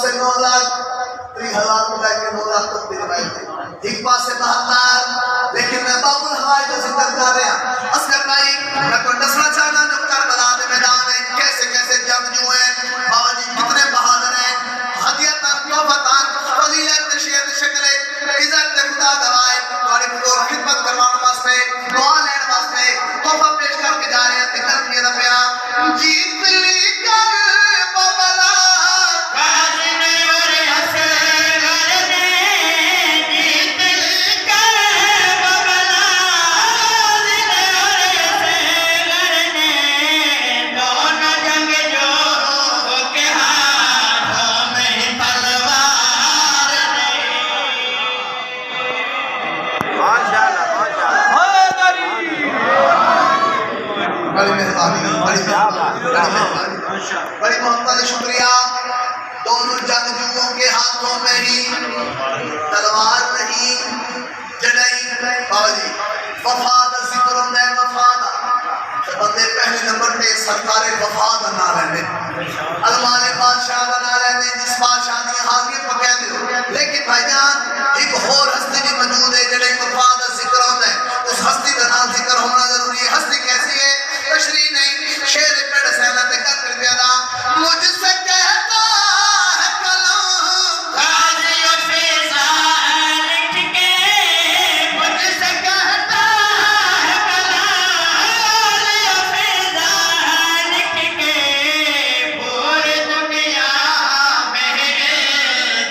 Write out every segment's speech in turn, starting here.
पासे 9 लाख 30,000 को लेके 9 लाख तक भी रिवायत है, एक पासे 72। लेकिन मैं बाबुल हवाई का जिक्र कर रहा असगर भाई, मैं तो दसना चाहना जो करबला के मैदान है कैसे कैसे जंगजू हैं बाबा जी, कितने बहादुर हैं। हदियतन तोहफतन फजीलत शेर शक्ल इज्जत खुदा गवाए तुम्हारी को खिदमत करवाने वास्ते दुआ लेने वास्ते तोहफा पेश करके जा रहे हैं। तिकर किए ना प्या जीत ली कर बाबला बड़ी मोहब्बत शुक्रिया। दोनों जंगजुओं के हाथों में ही तलवार नहीं जड़ई बाजी वफाद जिक्र होंदा वफाद बंदे पहले नंबर पे सरकारे वफाद ना लेने अलमाले बादशाह ना लेने जिस बादशाह दी हाजिर पकड़ दो। लेकिन भाईजान एक और हस्ती भी मौजूद है जड़े वफाद जिक्र होंदा है, उस हस्ती का नाम जिक्र होना जरूरी है। हस्ती कैसी है? तशरीह नहीं, शेर पेड़ सहना ते कर दिया ना मुझसे कहता है कलम गाजियों से लिख के, मुझसे कहता है कलम गाजियों से लिख के, पूरी दुनिया में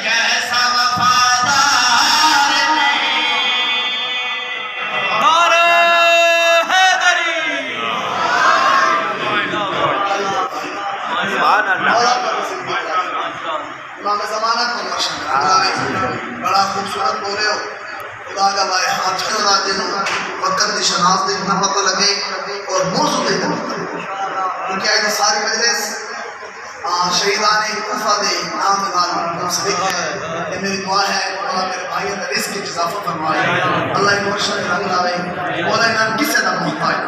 जैसा वफादार नहीं। बड़ा खूबसूरत बोले हो खुदा का भाई हाथ छोड़ा दिनों वक्त की शनाख्त देखना पता लगे और मौजूद देखना पता लगे, क्योंकि आज सारी मजलिस शहीदान कूफा दे नाम मुंसलिक है। ये मेरी दुआ है अल्लाह मेरे भाइयों का रिज़्क़ में इजाफा फरमाए, अल्लाह मुर्शिद रंग लावे, मौला इन्हें किसी ना मोहताज।